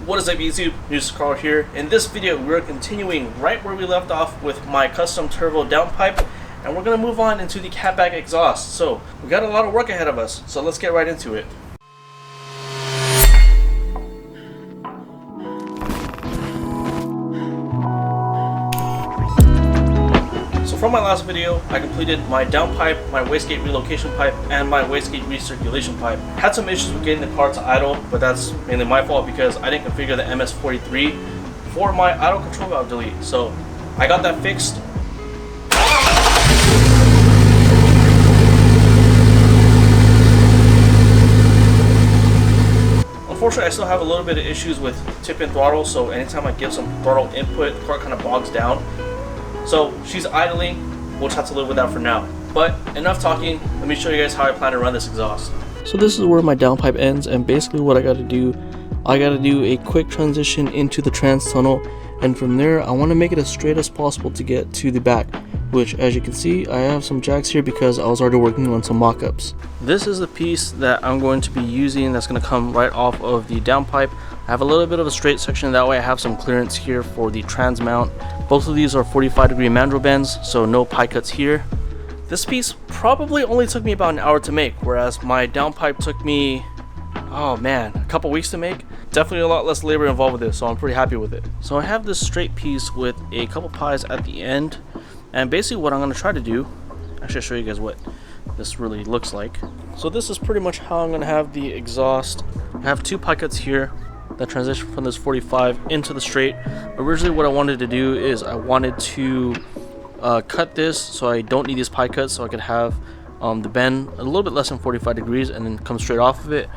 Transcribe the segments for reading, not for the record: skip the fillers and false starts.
What is up YouTube, News Carl here. In this video we're continuing right where we left off with my custom turbo downpipe, and we're going to move on into the catback exhaust. So we got a lot of work ahead of us, so let's get right into it. So from my last video, I completed my downpipe, my wastegate relocation pipe, and my wastegate recirculation pipe. Had some issues with getting the car to idle, but that's mainly my fault because I didn't configure the MS43 for my idle control valve delete. So I got that fixed. Unfortunately, I still have a little bit of issues with tip and throttle, so anytime I give some throttle input, the car kind of bogs down. So she's idling, we'll just have to live with that for now. But enough talking, let me show you guys how I plan to run this exhaust. So this is where my downpipe ends, and basically what I gotta do a quick transition into the trans tunnel, and from there I want to make it as straight as possible to get to the back, which as you can see I have some jacks here because I was already working on some mock-ups. This is the piece that I'm going to be using that's going to come right off of the downpipe. I have a little bit of a straight section, that way I have some clearance here for the trans mount. Both of these are 45-degree mandrel bends, so no pie cuts here. This piece probably only took me about an hour to make, whereas my downpipe took me, oh man, a couple weeks to make. Definitely a lot less labor involved with this, so I'm pretty happy with it. So I have this straight piece with a couple pies at the end, and basically what I'm going to try to do, actually I'll show you guys what this really looks like. So this is pretty much how I'm going to have the exhaust. I have two pie cuts here that transition from this 45 into the straight. Originally what I wanted to do is I wanted to cut this so I don't need these pie cuts, so I could have the bend a little bit less than 45 degrees and then come straight off of it.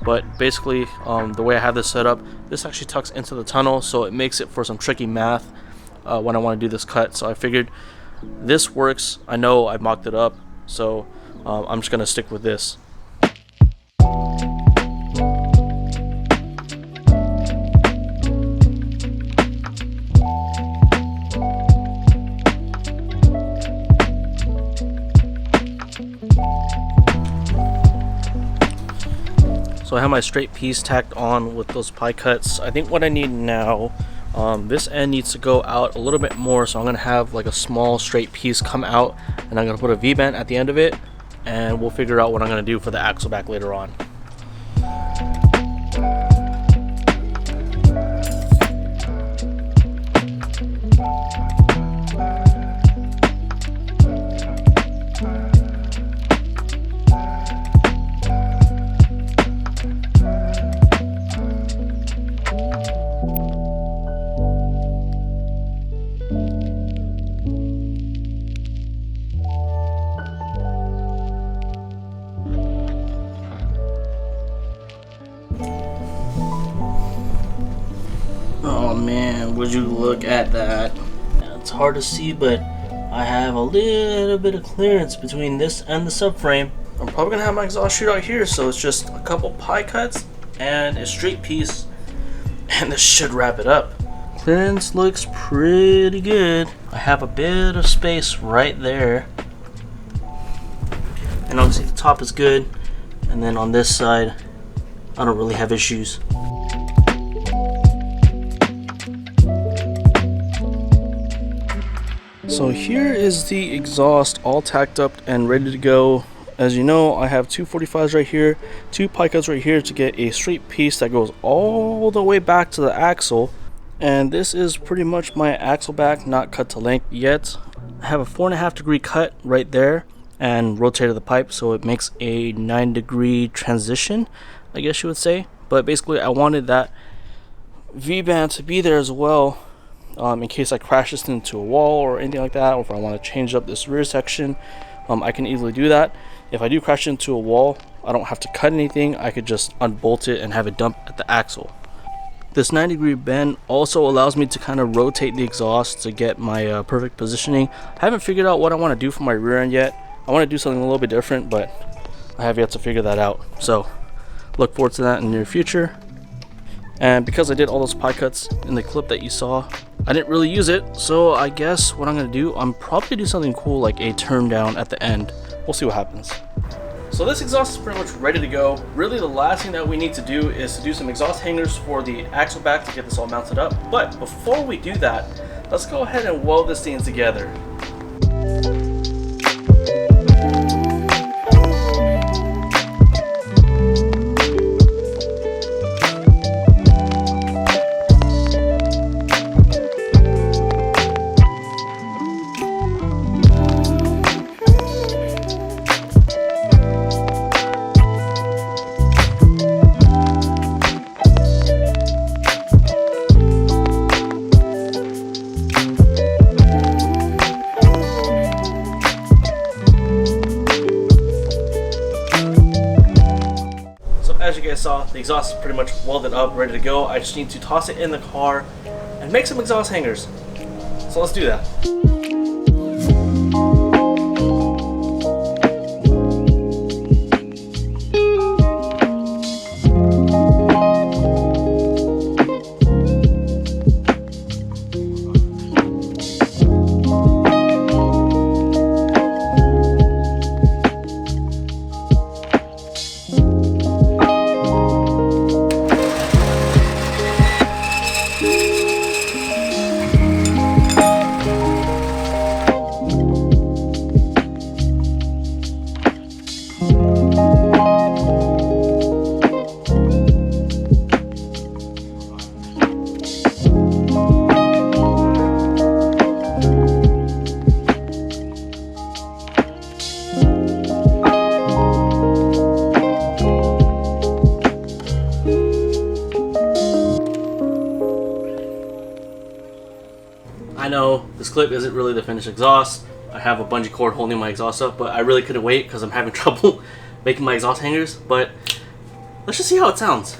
But basically the way I have this set up, this actually tucks into the tunnel, so it makes it for some tricky math when I want to do this cut. So I figured this works. I know I mocked it up, so I'm just gonna stick with this. So I have my straight piece tacked on with those pie cuts. I think what I need now, this end needs to go out a little bit more, so I'm going to have like a small straight piece come out, and I'm going to put a V-bend at the end of it, and we'll figure out what I'm going to do for the axle back later on. Oh man, would you look at that? It's hard to see, but I have a little bit of clearance between this and the subframe. I'm probably gonna have my exhaust chute out here, so it's just a couple pie cuts and a straight piece, and this should wrap it up. Clearance looks pretty good. I have a bit of space right there, and obviously the top is good, and then on this side I don't really have issues. So here is the exhaust all tacked up and ready to go. As you know, I have two 45s right here, two pie cuts right here to get a straight piece that goes all the way back to the axle. And this is pretty much my axle back, not cut to length yet. I have a 4.5 degree cut right there and rotated the pipe, so it makes a 9-degree transition, I guess you would say. But basically I wanted that V-band to be there as well, in case I crash this into a wall or anything like that, or if I want to change up this rear section, I can easily do that. If I do crash into a wall, I don't have to cut anything. I could just unbolt it and have it dump at the axle. This 9-degree bend also allows me to kind of rotate the exhaust to get my perfect positioning. I haven't figured out what I want to do for my rear end yet. I want to do something a little bit different, but I have yet to figure that out. So look forward to that in the near future. And because I did all those pie cuts in the clip that you saw, I didn't really use it, so I guess what I'm going to do, I'm probably going to do something cool like a turn down at the end. We'll see what happens. So this exhaust is pretty much ready to go. Really the last thing that we need to do is to do some exhaust hangers for the axle back to get this all mounted up. But before we do that, let's go ahead and weld this thing together. As you guys saw, the exhaust is pretty much welded up, ready to go. I just need to toss it in the car and make some exhaust hangers. So let's do that. I know this clip isn't really the finished exhaust. I have a bungee cord holding my exhaust up, but I really couldn't wait because I'm having trouble making my exhaust hangers. But let's just see how it sounds.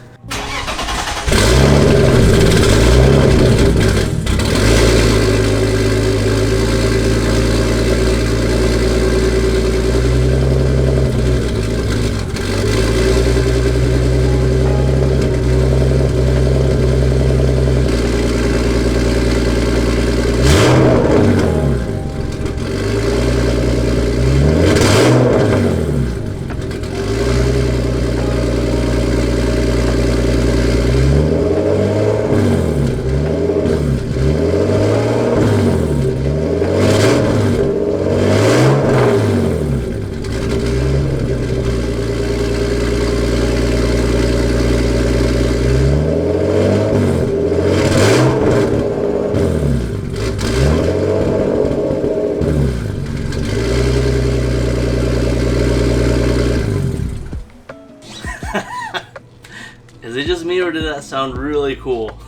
Is it just me or did that sound really cool?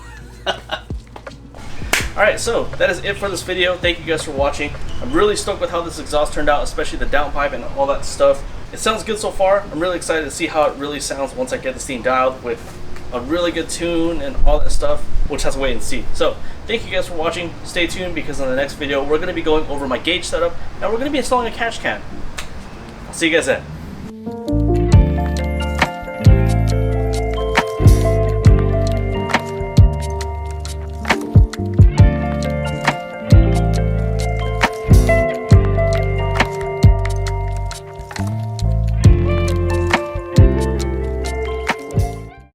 Alright, so that is it for this video. Thank you guys for watching. I'm really stoked with how this exhaust turned out, especially the downpipe and all that stuff. It sounds good so far. I'm really excited to see how it really sounds once I get this thing dialed with a really good tune and all that stuff. We'll just have to wait and see. So thank you guys for watching. Stay tuned because in the next video we're going to be going over my gauge setup and we're going to be installing a catch can. I'll see you guys then.